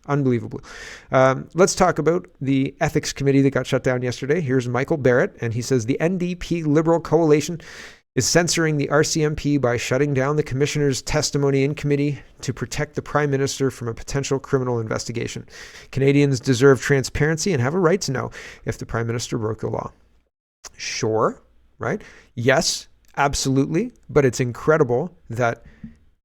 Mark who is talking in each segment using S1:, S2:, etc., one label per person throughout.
S1: Unbelievable. Let's talk about the ethics committee that got shut down yesterday. Here's Michael Barrett, and he says the NDP Liberal Coalition is censoring the RCMP by shutting down the commissioner's testimony in committee to protect the Prime Minister from a potential criminal investigation. Canadians deserve transparency and have a right to know if the Prime Minister broke the law. Sure, right? Yes, absolutely. But it's incredible that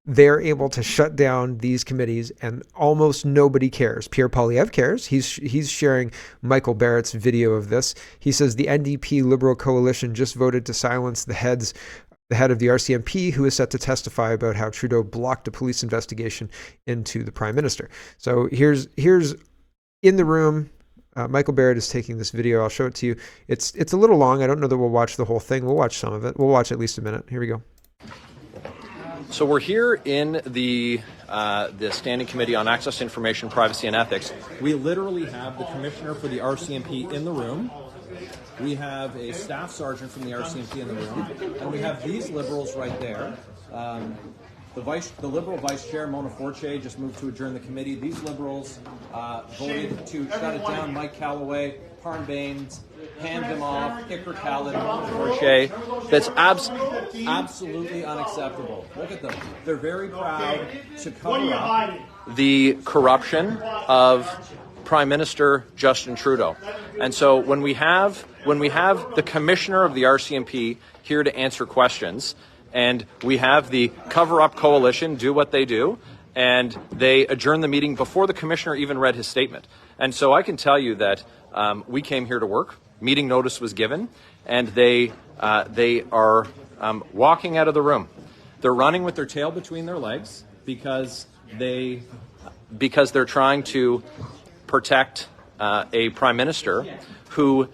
S1: they're able to shut down these committees and almost nobody cares. Pierre Poilievre cares. He's sharing Michael Barrett's video of this. He says the NDP Liberal Coalition just voted to silence the head of the RCMP, who is set to testify about how Trudeau blocked a police investigation into the Prime Minister. So here's in the room. Michael Barrett is taking this video. I'll show it to you. It's a little long. I don't know that we'll watch the whole thing. We'll watch some of it. We'll watch at least a minute. Here we go.
S2: So we're here in the Standing Committee on Access to Information, Privacy and Ethics. We literally have the Commissioner for the RCMP in the room. We have a staff sergeant from the RCMP in the room. And we have these Liberals right there. The Liberal Vice Chair, Mona Fortier, just moved to adjourn the committee. These Liberals voted to shut it down. Mike Callaway, Parn Baines, hand him off, Iker Khalid, Mona Fortier. That's absolutely unacceptable. Look at them. They're very proud to cover up the corruption of Prime Minister Justin Trudeau. And so when we have the Commissioner of the RCMP here to answer questions, and we have the cover-up coalition do what they do, and they adjourn the meeting before the commissioner even read his statement. And so I can tell you that we came here to work. Meeting notice was given, and they are walking out of the room. They're running with their tail between their legs because they're trying to protect a prime minister who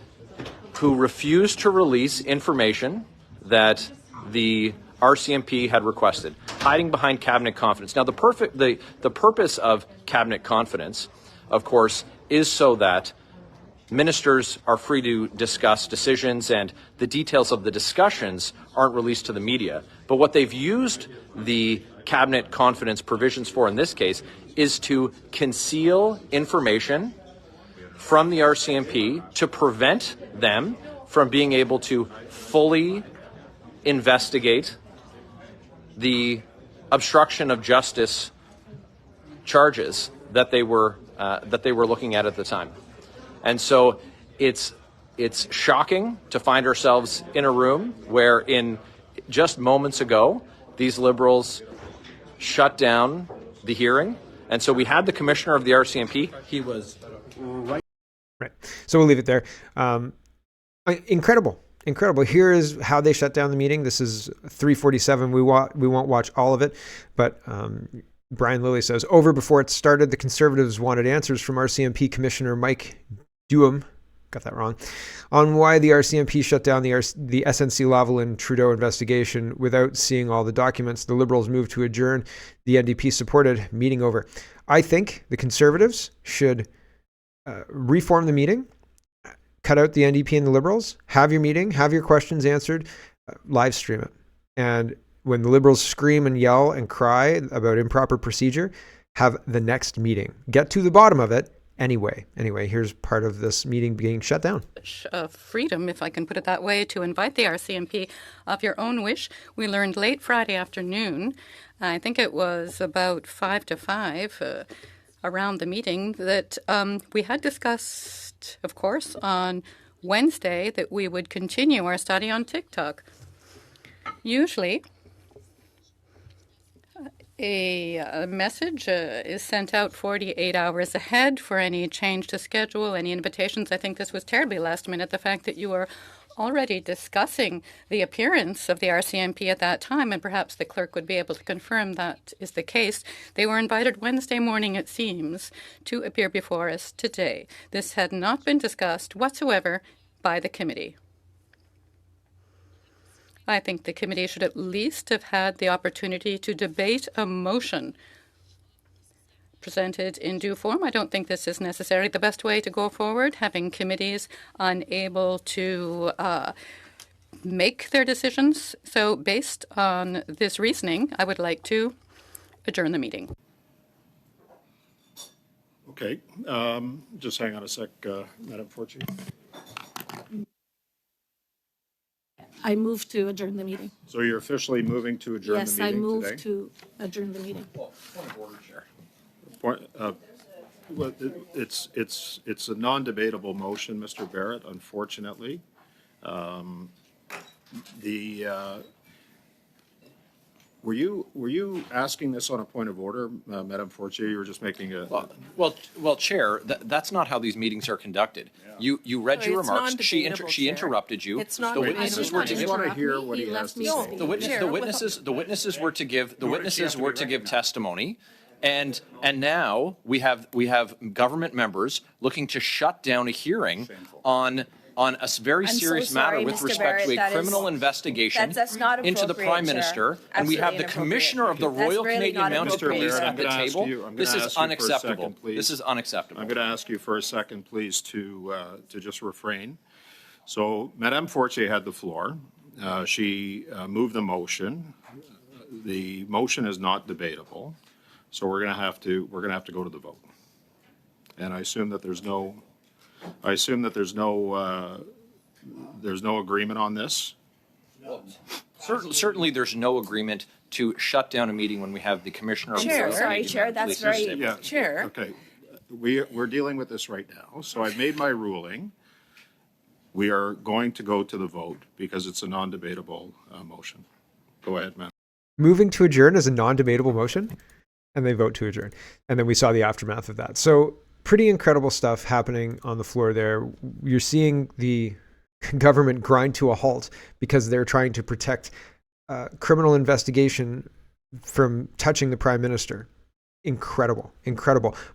S2: refused to release information that the RCMP had requested, hiding behind cabinet confidence. Now, the purpose of cabinet confidence, of course, is so that ministers are free to discuss decisions and the details of the discussions aren't released to the media. But what they've used the cabinet confidence provisions for in this case is to conceal information from the RCMP to prevent them from being able to fully investigate the obstruction of justice charges that they were looking at the time. And so it's shocking to find ourselves in a room where in just moments ago these Liberals shut down the hearing. And so we had the Commissioner of the RCMP. He was right.
S1: So we'll leave it there. Incredible. Here is how they shut down the meeting. This is 3:47. We won't watch all of it, but Brian Lilly says, over before it started, the Conservatives wanted answers from RCMP Commissioner Mike Duham, got that wrong, on why the RCMP shut down the SNC-Lavalin Trudeau investigation without seeing all the documents. The Liberals moved to adjourn. The NDP supported. Meeting over. I think the Conservatives should reform the meeting, cut out the NDP and the Liberals, have your meeting, have your questions answered, live stream it. And when the Liberals scream and yell and cry about improper procedure, have the next meeting. Get to the bottom of it anyway. Here's part of this meeting being shut down.
S3: Freedom, if I can put it that way, to invite the RCMP of your own wish. We learned late Friday afternoon, I think it was about 5 to 5, around the meeting, that we had discussed, of course, on Wednesday that we would continue our study on TikTok. Usually, a message is sent out 48 hours ahead for any change to schedule, any invitations. I think this was terribly last minute, the fact that you were already discussing the appearance of the RCMP at that time, and perhaps the clerk would be able to confirm that is the case. They were invited Wednesday morning, it seems, to appear before us today. This had not been discussed whatsoever by the committee. I think the committee should at least have had the opportunity to debate a motion presented in due form. I don't think this is necessarily the best way to go forward, having committees unable to make their decisions. So based on this reasoning, I would like to adjourn the meeting.
S4: Okay, just hang on a sec, Madam Fortier.
S5: I move to adjourn the meeting.
S4: So you're officially moving to adjourn the
S5: Yes, I
S4: meeting
S5: move
S4: today?
S5: to adjourn the meeting.
S2: Point of order, Chair.
S4: Well, it's a non-debatable motion, Mr. Barrett, unfortunately. Were you asking this on a point of order, Madam Fortier? You were just making a.
S2: Well, Chair, that's not how these meetings are conducted. You read your
S6: It's
S2: remarks. She
S6: non-debatable,
S2: she
S6: Chair.
S2: interrupted you.
S6: It's not
S2: The
S6: debatable.
S2: witnesses
S6: I
S2: were
S6: did
S2: to
S6: not
S2: give.
S4: want to
S5: interrupt
S4: hear
S5: me.
S4: what he
S5: left
S4: has to
S5: me
S4: say.
S5: speak.
S2: The
S6: Chair,
S2: witnesses were to give. The
S4: You
S2: witnesses
S4: have to
S2: were
S4: be
S2: to give
S4: recognized.
S2: testimony. And now we have government members looking to shut down a hearing on a very
S7: I'm so
S2: serious matter
S7: sorry,
S2: with
S7: Mr.
S2: respect to
S7: Barrett,
S2: a
S7: that is-
S2: criminal investigation
S7: that's not
S2: into the
S7: appropriate,
S2: Prime
S7: Chair.
S2: Minister, and we have
S7: Absolutely
S2: the Commissioner of the
S7: inappropriate.
S2: Royal
S7: That's really
S2: Canadian
S7: not
S2: Mounted
S7: appropriate,
S2: Police
S7: sir.
S2: at the table.
S4: I'm gonna
S2: This is
S4: ask you for a
S2: unacceptable.
S4: second, please.
S2: This is unacceptable.
S4: I'm going to ask you for a second, please, to just refrain. So Madame Fortier had the floor. She moved the motion. The motion is not debatable, so we're going to have to go to the vote. And I assume that there's no agreement on this.
S2: Certainly, there's no agreement to shut down a meeting when we have the Commissioner of the
S7: Chair,
S2: Royal
S7: sorry,
S2: Canadian
S7: Chair,
S2: Mounted
S7: that's
S2: Police at the
S7: very-
S2: table.
S4: Yeah.
S6: Chair.
S4: Okay. We're dealing with this right now. So I've made my ruling. We are going to go to the vote because it's a non-debatable motion. Go ahead, ma'am.
S1: Moving to adjourn is a non-debatable motion, and they vote to adjourn. And then we saw the aftermath of that. So pretty incredible stuff happening on the floor there. You're seeing the government grind to a halt because they're trying to protect criminal investigation from touching the Prime Minister. Incredible.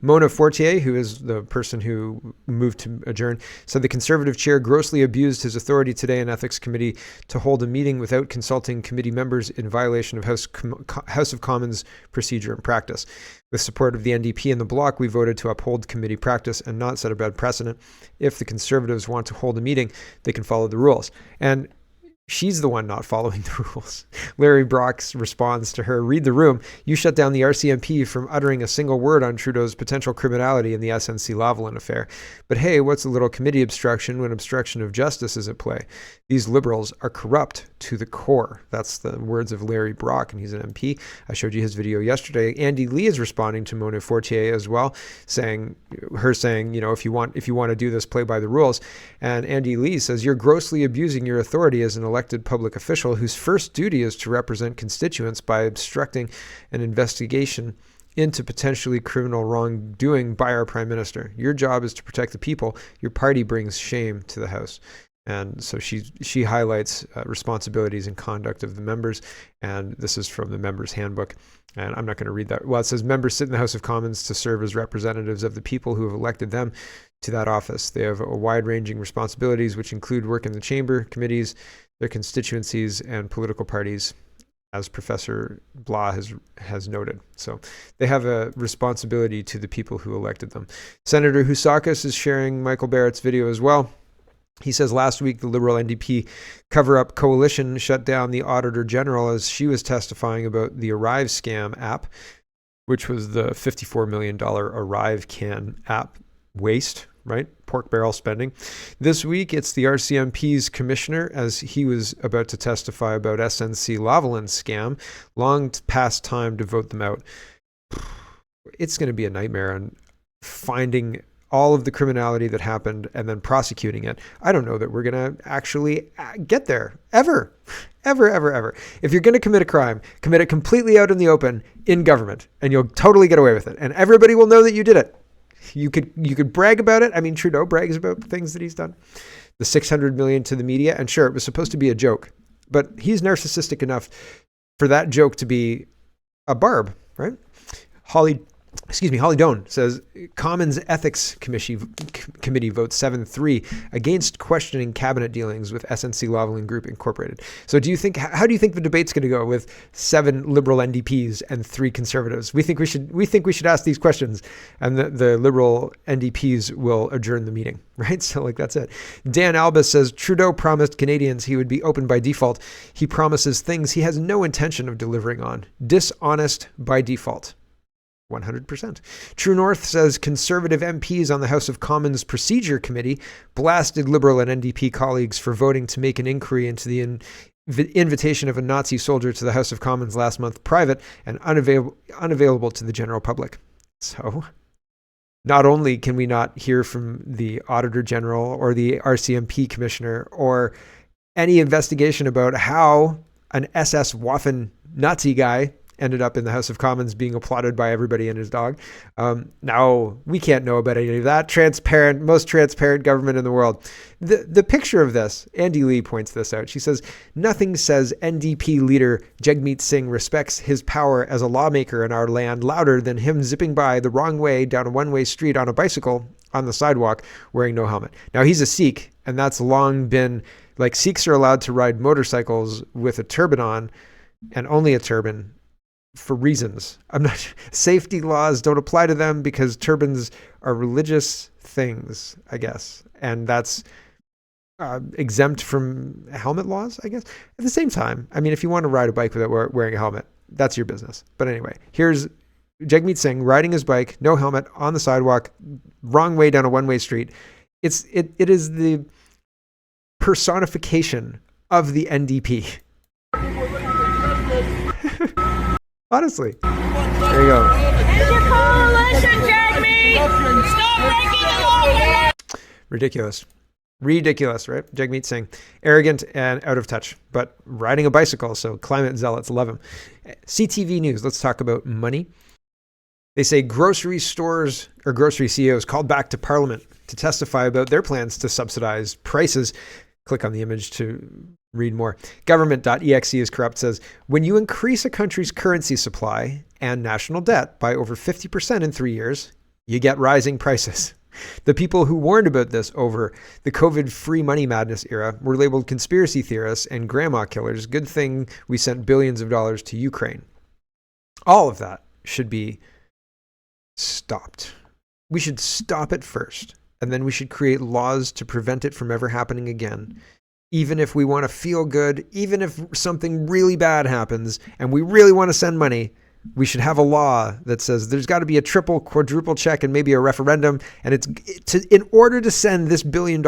S1: Mona Fortier, who is the person who moved to adjourn, said the Conservative chair grossly abused his authority today in Ethics Committee to hold a meeting without consulting committee members in violation of House of Commons procedure and practice. With support of the NDP and the Bloc, we voted to uphold committee practice and not set a bad precedent. If the Conservatives want to hold a meeting, they can follow the rules. And she's the one not following the rules. Larry Brock's responds to her, read the room. You shut down the RCMP from uttering a single word on Trudeau's potential criminality in the SNC-Lavalin affair. But hey, what's a little committee obstruction when obstruction of justice is at play? These Liberals are corrupt to the core. That's the words of Larry Brock, and he's an MP. I showed you his video yesterday. Andy Lee is responding to Mona Fortier as well, saying, you know, if you want to do this, play by the rules. And Andy Lee says, you're grossly abusing your authority as an elected public official whose first duty is to represent constituents by obstructing an investigation into potentially criminal wrongdoing by our Prime Minister. Your job is to protect the people. Your party brings shame to the House. And so she highlights responsibilities and conduct of the members, and this is from the members' handbook. And I'm not going to read that. Well, it says members sit in the House of Commons to serve as representatives of the people who have elected them to that office. They have a wide-ranging responsibilities, which include work in the chamber, committees, their constituencies, and political parties, as Professor Blah has noted. So they have a responsibility to the people who elected them. Senator Housakis is sharing Michael Barrett's video as well. He says last week the Liberal NDP cover-up coalition shut down the Auditor General as she was testifying about the Arrive scam app, which was the $54 million Arrive Can app waste, right? Pork barrel spending. This week, it's the RCMP's commissioner as he was about to testify about SNC-Lavalin scam. Long past time to vote them out. It's going to be a nightmare on finding all of the criminality that happened and then prosecuting it. I don't know that we're going to actually get there ever. If you're going to commit a crime, commit it completely out in the open in government and you'll totally get away with it. And everybody will know that you did it. You could brag about it. I mean, Trudeau brags about things that he's done. The $600 million to the media. And sure, it was supposed to be a joke, but he's narcissistic enough for that joke to be a barb, right? Holly Doan says Commons Ethics Committee votes 7-3 against questioning cabinet dealings with SNC-Lavalin Group Incorporated. So how do you think the debate's going to go with 7 Liberal NDPs and 3 Conservatives? We think we should ask these questions, and the Liberal NDPs will adjourn the meeting, right? So that's it. Dan Albus says Trudeau promised Canadians he would be open by default. He promises things he has no intention of delivering on. Dishonest by default. 100%. True North says Conservative MPs on the House of Commons Procedure Committee blasted Liberal and NDP colleagues for voting to make an inquiry into the invitation of a Nazi soldier to the House of Commons last month private and unavailable to the general public. So, not only can we not hear from the Auditor General or the RCMP Commissioner or any investigation about how an SS Waffen Nazi guy ended up in the House of Commons being applauded by everybody and his dog. Now, we can't know about any of that. Transparent, most transparent government in the world. The picture of this, Andy Lee points this out. She says, nothing says NDP leader Jagmeet Singh respects his power as a lawmaker in our land louder than him zipping by the wrong way down a one-way street on a bicycle on the sidewalk wearing no helmet. Now, he's a Sikh, and that's long been, like, Sikhs are allowed to ride motorcycles with a turban on, and only a turban, for reasons. Safety laws don't apply to them because turbans are religious things, I guess. And that's exempt from helmet laws, I guess. At the same time, I mean, if you want to ride a bike without wearing a helmet, that's your business. But anyway, here's Jagmeet Singh riding his bike, no helmet, on the sidewalk, wrong way down a one-way street. It is the personification of the NDP. Honestly. There you go.
S6: End your coalition, Jagmeet! Stop breaking the law!
S1: Ridiculous, right? Jagmeet Singh. Arrogant and out of touch, but riding a bicycle, so climate zealots love him. CTV News, let's talk about money. They say grocery stores or grocery CEOs called back to Parliament to testify about their plans to subsidize prices. Click on the image to read more. Government.exe is corrupt says, when you increase a country's currency supply and national debt by over 50% in 3 years, you get rising prices. The people who warned about this over the COVID free money madness era were labeled conspiracy theorists and grandma killers. Good thing we sent billions of dollars to Ukraine. All of that should be stopped. We should stop it first, and then we should create laws to prevent it from ever happening again. Even if we want to feel good, even if something really bad happens and we really want to send money, we should have a law that says there's got to be a triple, quadruple check and maybe a referendum. And in order to send this $1 billion,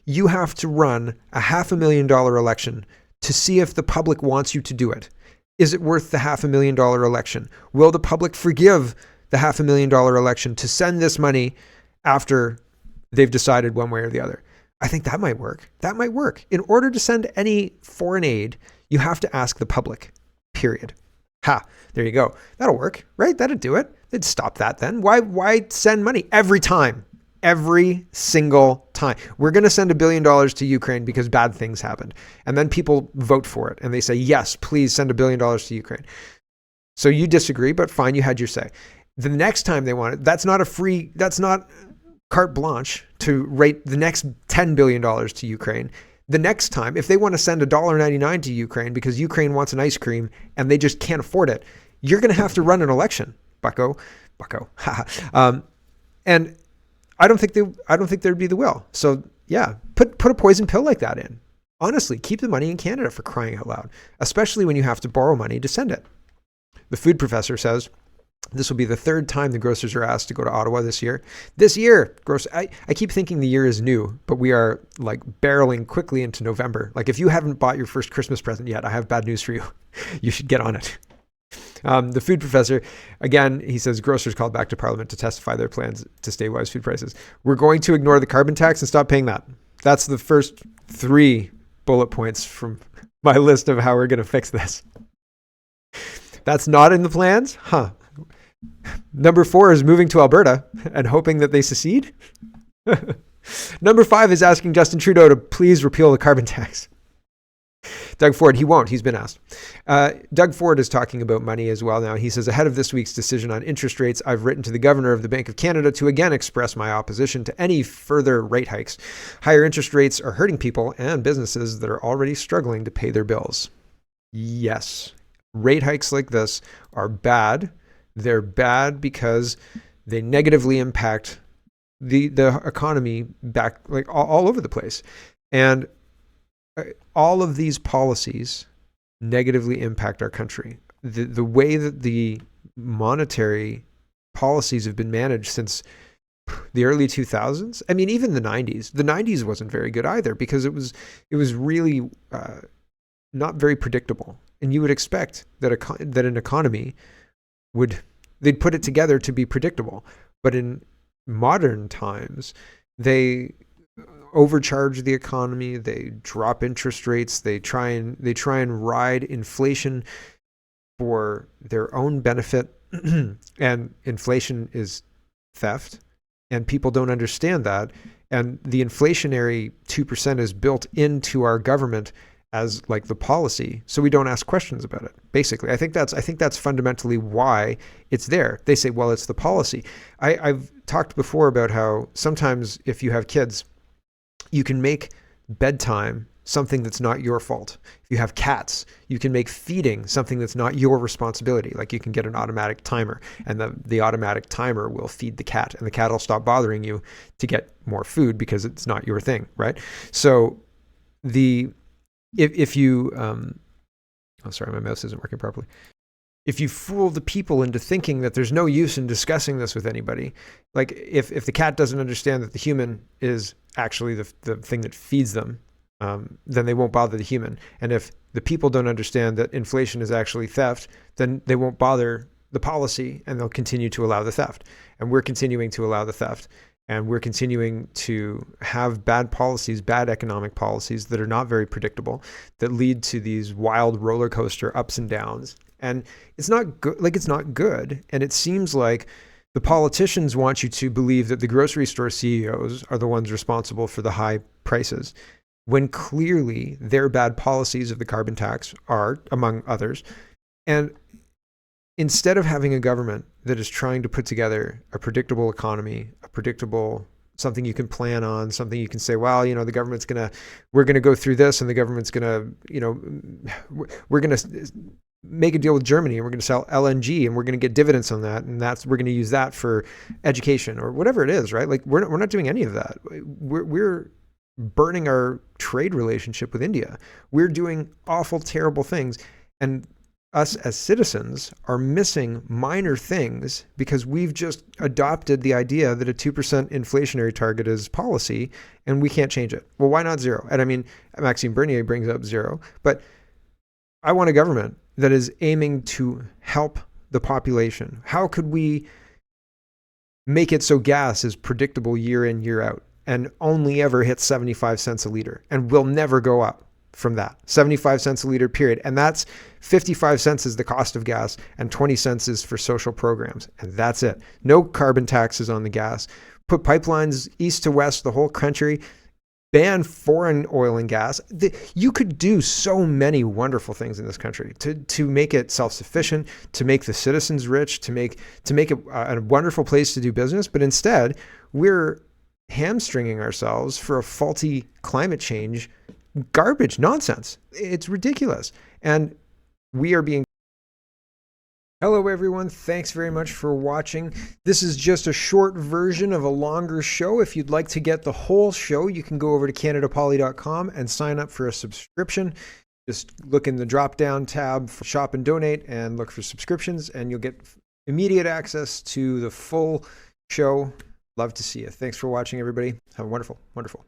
S1: you have to run a $500,000 election to see if the public wants you to do it. Is it worth the $500,000 election? Will the public forgive the $500,000 election to send this money after they've decided one way or the other? I think that might work. That might work. In order to send any foreign aid, you have to ask the public, period. There you go. That'll work, right? That'd do it. They'd stop that then. Why send money every time? Every single time. We're going to send $1 billion to Ukraine because bad things happened. And then people vote for it and they say, yes, please send $1 billion to Ukraine. So you disagree, but fine, you had your say. The next time they want it, that's not carte blanche to rate the next $10 billion to Ukraine. The next time, if they want to send $1.99 to Ukraine because Ukraine wants an ice cream and they just can't afford it, you're going to have to run an election, bucko. And I don't think there'd be the will. So yeah, put a poison pill like that in. Honestly, keep the money in Canada, for crying out loud, especially when you have to borrow money to send it. The food professor says, this will be the third time the grocers are asked to go to Ottawa this year. I keep thinking the year is new, but we are like barreling quickly into November. Like if you haven't bought your first Christmas present yet, I have bad news for you. You should get on it. The food professor, again, he says grocers called back to Parliament to testify their plans to stabilize food prices. We're going to ignore the carbon tax and stop paying that. That's the first 3 bullet points from my list of how we're going to fix this. That's not in the plans? Number 4 is moving to Alberta and hoping that they secede. Number 5 is asking Justin Trudeau to please repeal the carbon tax. Doug Ford, he won't. He's been asked. Doug Ford is talking about money as well now. He says, ahead of this week's decision on interest rates, I've written to the governor of the Bank of Canada to again express my opposition to any further rate hikes. Higher interest rates are hurting people and businesses that are already struggling to pay their bills. Yes, rate hikes like this are bad. They're bad because they negatively impact the economy back like all over the place. And all of these policies negatively impact our country. The way that the monetary policies have been managed since the early 2000s. I mean, even the 90s. The 90s wasn't very good either because it was really not very predictable. And you would expect that an economy they'd put it together to be predictable. But in modern times, they overcharge the economy, they drop interest rates, they try and ride inflation for their own benefit. And inflation is theft, and people don't understand that. And the inflationary 2% is built into our government as like the policy, so we don't ask questions about it. Basically, I think that's fundamentally why it's there. They say, well, it's the policy. I've talked before about how sometimes if you have kids, you can make bedtime something that's not your fault. If you have cats, you can make feeding something that's not your responsibility. Like you can get an automatic timer, and the automatic timer will feed the cat, and the cat will stop bothering you to get more food because it's not your thing, right? So if you oh, sorry, my mouse isn't working properly. If you fool the people into thinking that there's no use in discussing this with anybody, like if the cat doesn't understand that the human is actually the thing that feeds them, then they won't bother the human. And if the people don't understand that inflation is actually theft, then they won't bother the policy, and they'll continue to allow the theft. And we're continuing to allow the theft. And we're continuing to have bad policies, bad economic policies that are not very predictable, that lead to these wild roller coaster ups and downs. And it's not good. Like, it's not good. And it seems like the politicians want you to believe that the grocery store CEOs are the ones responsible for the high prices, when clearly their bad policies of the carbon tax are, among others. And instead of having a government that is trying to put together a predictable economy, a predictable something you can plan on, something you can say, well, the government's we're going to go through this, and the government's going to, we're going to make a deal with Germany, and we're going to sell LNG, and we're going to get dividends on that, and we're going to use that for education or whatever it is, right? Like we're not doing any of that. We're burning our trade relationship with India. We're doing awful, terrible things, and us as citizens are missing minor things because we've just adopted the idea that a 2% inflationary target is policy and we can't change it. Well, why not zero? And I mean, Maxime Bernier brings up zero, but I want a government that is aiming to help the population. How could we make it so gas is predictable year in, year out, and only ever hit 75 cents a liter and will never go up from that? 75 cents a liter, period. And that's 55 cents is the cost of gas, and 20 cents is for social programs. And that's it. No carbon taxes on the gas. Put pipelines east to west, the whole country. Ban foreign oil and gas. You could do so many wonderful things in this country to make it self-sufficient, to make the citizens rich, to make it a wonderful place to do business. But instead, we're hamstringing ourselves for a faulty climate change garbage nonsense. It's ridiculous. And we are being... Hello, everyone. Thanks very much for watching. This is just a short version of a longer show. If you'd like to get the whole show, you can go over to canadapoly.com and sign up for a subscription. Just look in the drop-down tab for Shop and Donate and look for subscriptions, and you'll get immediate access to the full show. Love to see you. Thanks for watching, everybody. Have a wonderful, wonderful